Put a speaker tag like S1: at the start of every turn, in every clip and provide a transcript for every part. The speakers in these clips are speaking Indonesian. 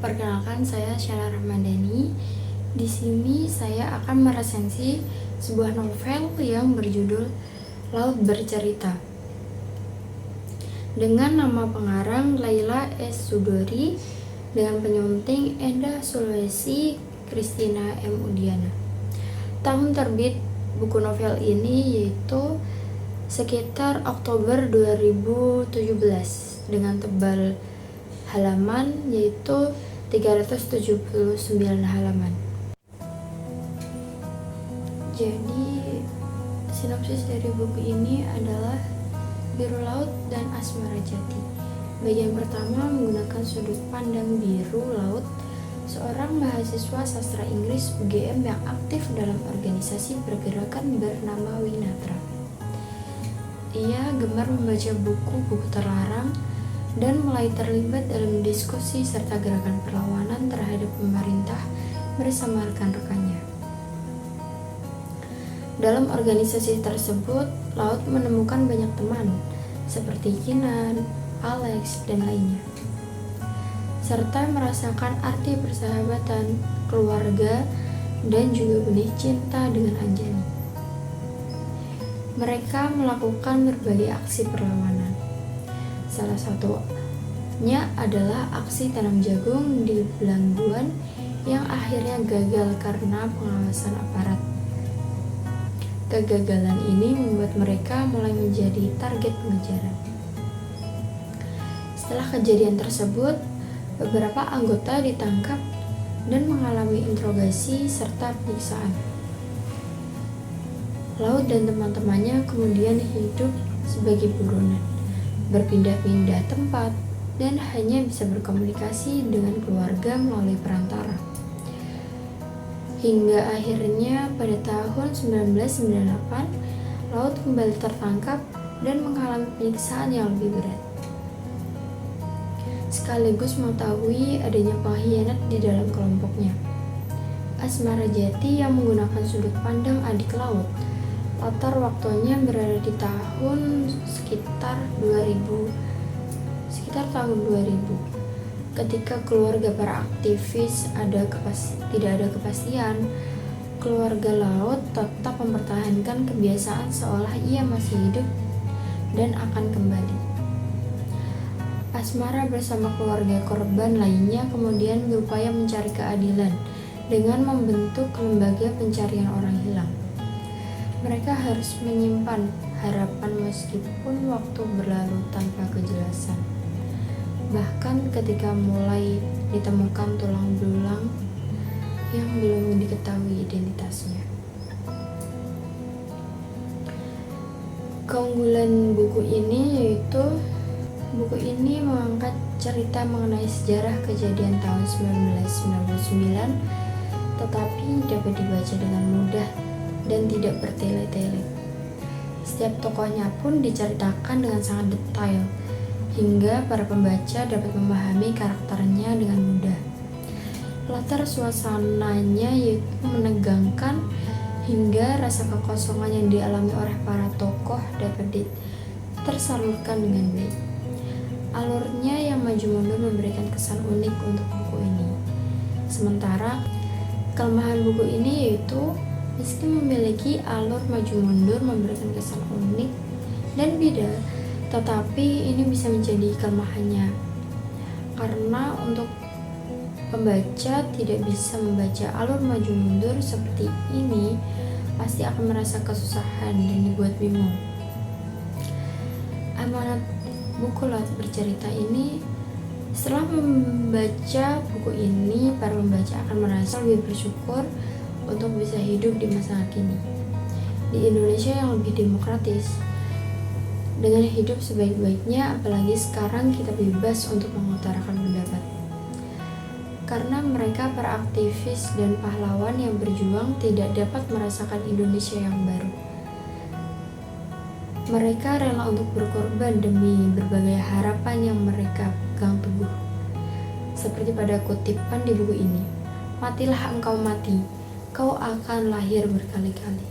S1: Perkenalkan, saya Syara Rahmadani. Di sini saya akan meresensi sebuah novel yang berjudul Laut Bercerita dengan nama pengarang Laila S. Chudori dengan penyunting Enda Sulawesi Christina M. Udiana. Tahun terbit buku novel ini yaitu sekitar Oktober 2017 dengan tebal halaman yaitu 379 halaman. Jadi sinopsis dari buku ini adalah Biru Laut dan Asmara Jati. Bagian pertama menggunakan sudut pandang biru laut, seorang mahasiswa sastra Inggris UGM yang aktif dalam organisasi pergerakan bernama Winatra. Ia gemar membaca buku-buku terlarang dan mulai terlibat dalam diskusi serta gerakan perlawanan terhadap pemerintah bersama rekan-rekannya. Dalam organisasi tersebut, Laut menemukan banyak teman seperti Kinan, Alex, dan lainnya, serta merasakan arti persahabatan, keluarga, dan juga benih cinta dengan Anjani. Mereka melakukan berbagai aksi perlawanan. Salah satunya adalah aksi tanam jagung di Belangguan yang akhirnya gagal karena pengawasan aparat. Kegagalan ini membuat mereka mulai menjadi target pengejaran. Setelah kejadian tersebut, beberapa anggota ditangkap dan mengalami interogasi serta penyiksaan. Laut dan teman-temannya kemudian hidup sebagai buronan, berpindah-pindah tempat, dan hanya bisa berkomunikasi dengan keluarga melalui perantara. Hingga akhirnya pada tahun 1998, Laut kembali tertangkap dan mengalami penyiksaan yang lebih berat. Sekaligus mengetahui adanya pengkhianat di dalam kelompoknya. Asmara Jati yang menggunakan sudut pandang adik Laut, latar waktunya berada di tahun sekitar tahun 2000. Ketika keluarga para aktivis tidak ada kepastian, keluarga Laut tetap mempertahankan kebiasaan seolah ia masih hidup dan akan kembali. Asmara bersama keluarga korban lainnya kemudian berupaya mencari keadilan dengan membentuk lembaga pencarian orang hilang. Mereka harus menyimpan harapan meskipun waktu berlalu tanpa kejelasan. Bahkan ketika mulai ditemukan tulang belulang yang belum diketahui identitasnya. Keunggulan buku ini yaitu buku ini mengangkat cerita mengenai sejarah kejadian tahun 1999, tetapi dapat dibaca dengan mudah dan tidak bertele-tele. Setiap tokohnya pun diceritakan dengan sangat detail, hingga para pembaca dapat memahami karakternya dengan mudah. Latar suasananya yaitu menegangkan, hingga rasa kekosongan yang dialami oleh para tokoh dapat tersalurkan dengan baik. Alurnya yang maju mundur memberikan kesan unik untuk buku ini. Sementara kelemahan buku ini yaitu meski memiliki alur maju mundur memberikan kesan unik dan beda, tetapi ini bisa menjadi kelemahannya karena untuk pembaca tidak bisa membaca alur maju mundur seperti ini, pasti akan merasa kesusahan dan dibuat bingung. Amanat buku Laut Bercerita ini, setelah membaca buku ini, para pembaca akan merasa lebih bersyukur untuk bisa hidup di masa kini di Indonesia yang lebih demokratis, dengan hidup sebaik-baiknya, apalagi sekarang kita bebas untuk mengutarakan pendapat. Karena mereka para aktivis dan pahlawan yang berjuang tidak dapat merasakan Indonesia yang baru. Mereka rela untuk berkorban demi berbagai harapan yang mereka pegang teguh. Seperti pada kutipan di buku ini, "Matilah engkau mati, kau akan lahir berkali-kali."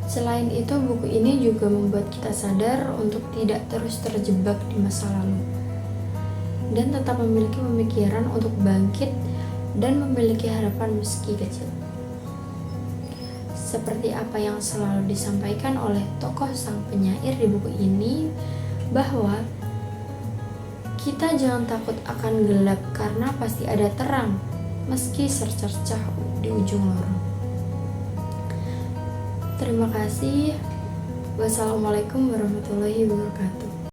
S1: Selain itu, buku ini juga membuat kita sadar untuk tidak terus terjebak di masa lalu. dan tetap memiliki pemikiran untuk bangkit dan memiliki harapan meski kecil. Seperti apa yang selalu disampaikan oleh tokoh sang penyair di buku ini, bahwa kita jangan takut akan gelap karena pasti ada terang, meski secercah di ujung lorong. Terima kasih. Wassalamualaikum warahmatullahi wabarakatuh.